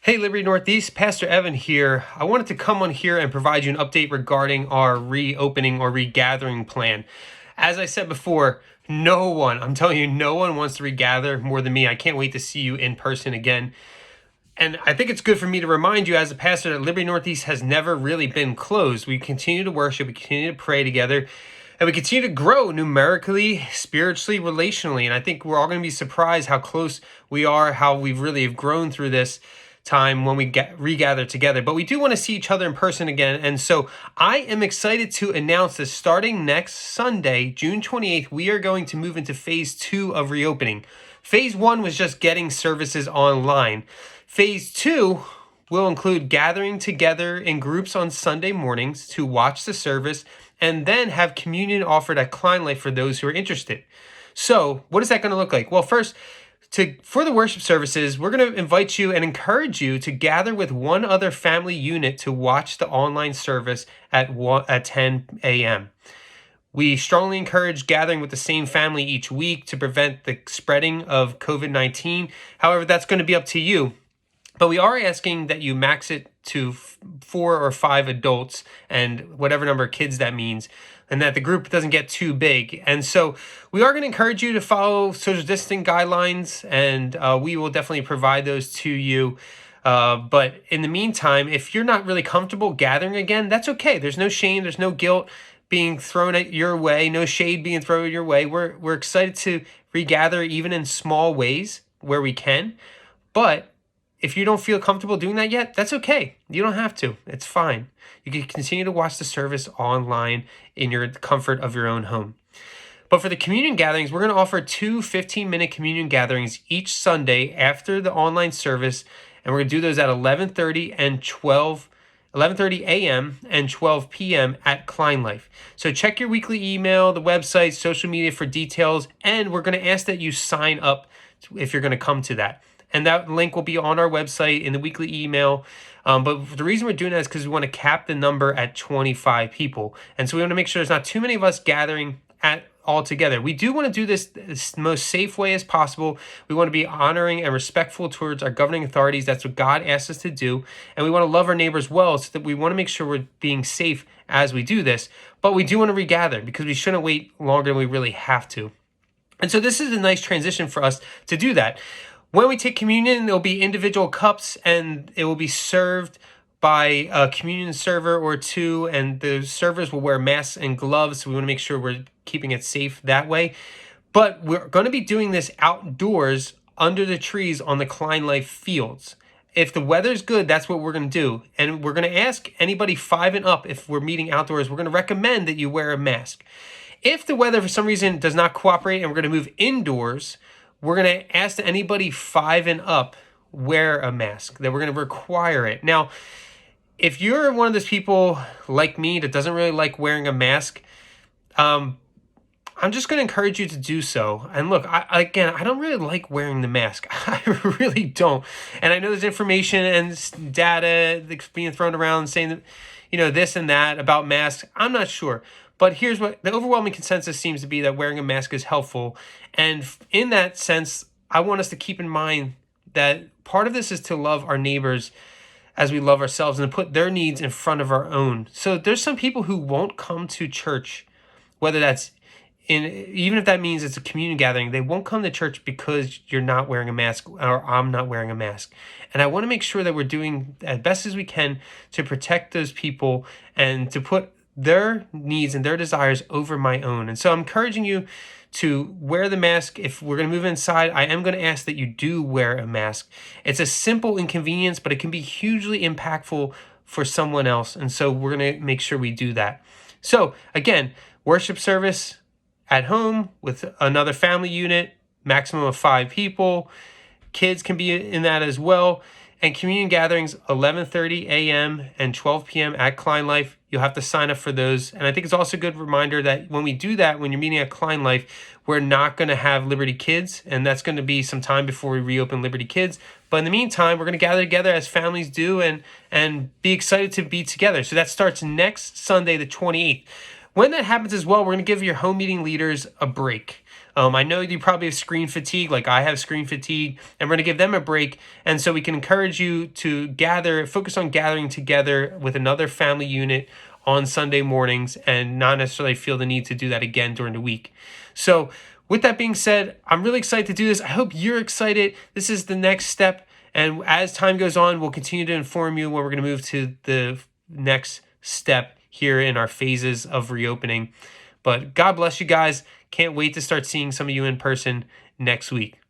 Hey, Liberti Northeast, Pastor Evan here. I wanted to come on here and provide you an update regarding our reopening or regathering plan. As I said before, I'm telling you, no one wants to regather more than me. I can't wait to see you in person again. And I think it's good for me to remind you as a pastor that Liberti Northeast has never really been closed. We continue to worship, we continue to pray together, and we continue to grow numerically, spiritually, relationally. And I think we're all going to be surprised how close we are, how we've really have grown through this time when we regather together. But we do want to see each other in person again. And so I am excited to announce that starting next Sunday, June 28th, we are going to move into phase 2 of reopening. Phase 1 was just getting services online. Phase 2 will include gathering together in groups on Sunday mornings to watch the service and then have communion offered at Klein Life for those who are interested. So what is that going to look like? Well, first, for the worship services, we're going to invite you and encourage you to gather with one other family unit to watch the online service at 10 a.m. We strongly encourage gathering with the same family each week to prevent the spreading of COVID-19. However, that's going to be up to you. But we are asking that you max it to 4 or 5 adults and whatever number of kids that means, and that the group doesn't get too big. And so we are going to encourage you to follow social distancing guidelines, and we will definitely provide those to you. But in the meantime, if you're not really comfortable gathering again, that's okay. There's no shame. There's no guilt being thrown at your way. No shade being thrown your way. We're excited to regather even in small ways where we can. But if you don't feel comfortable doing that yet, that's okay. You don't have to. It's fine. You can continue to watch the service online in your comfort of your own home. But for the communion gatherings, we're going to offer 2 15-minute communion gatherings each Sunday after the online service, and we're going to do those at 11:30 a.m. and 12 p.m. at Klein Life. So check your weekly email, the website, social media for details, and we're going to ask that you sign up if you're going to come to that. And that link will be on our website in the weekly email. But the reason we're doing that is because we want to cap the number at 25 people. And so we want to make sure there's not too many of us gathering all together. We do want to do this the most safe way as possible. We want to be honoring and respectful towards our governing authorities. That's what God asked us to do. And we want to love our neighbors well, so that we want to make sure we're being safe as we do this. But we do want to regather because we shouldn't wait longer than we really have to. And so this is a nice transition for us to do that. When we take communion, there'll be individual cups, and it will be served by a communion server or two, and the servers will wear masks and gloves, so we want to make sure we're keeping it safe that way. But we're going to be doing this outdoors under the trees on the Klein Life fields. If the weather's good, that's what we're going to do. And we're going to ask anybody 5 and up, if we're meeting outdoors, we're going to recommend that you wear a mask. If the weather for some reason does not cooperate and we're going to move indoors, we're going to ask that anybody 5 and up wear a mask, that we're going to require it. Now, if you're one of those people like me that doesn't really like wearing a mask, I'm just going to encourage you to do so. And look, I don't really like wearing the mask. I really don't. And I know there's information and data that's being thrown around saying that, this and that about masks. I'm not sure. But here's what the overwhelming consensus seems to be, that wearing a mask is helpful. And in that sense, I want us to keep in mind that part of this is to love our neighbors as we love ourselves and to put their needs in front of our own. So there's some people who won't come to church, whether that's even if that means it's a communion gathering, they won't come to church because you're not wearing a mask or I'm not wearing a mask. And I want to make sure that we're doing as best as we can to protect those people and to put their needs and their desires over my own. And so I'm encouraging you to wear the mask. If we're going to move inside, I am going to ask that you do wear a mask. It's a simple inconvenience, but it can be hugely impactful for someone else. And so we're going to make sure we do that. So again, worship service at home with another family unit, maximum of 5 people. Kids can be in that as well. And communion gatherings, 11:30 a.m. and 12 p.m. at Klein Life. You'll have to sign up for those. And I think it's also a good reminder that when we do that, when you're meeting at Klein Life, we're not going to have Liberti Kids. And that's going to be some time before we reopen Liberti Kids. But in the meantime, we're going to gather together as families do and be excited to be together. So that starts next Sunday, the 28th. When that happens as well, we're going to give your home meeting leaders a break. I know you probably have screen fatigue, like I have screen fatigue, and we're going to give them a break. And so we can encourage you to focus on gathering together with another family unit on Sunday mornings and not necessarily feel the need to do that again during the week. So, with that being said, I'm really excited to do this. I hope you're excited. This is the next step. And as time goes on, we'll continue to inform you when we're going to move to the next step here in our phases of reopening. But God bless you guys. Can't wait to start seeing some of you in person next week.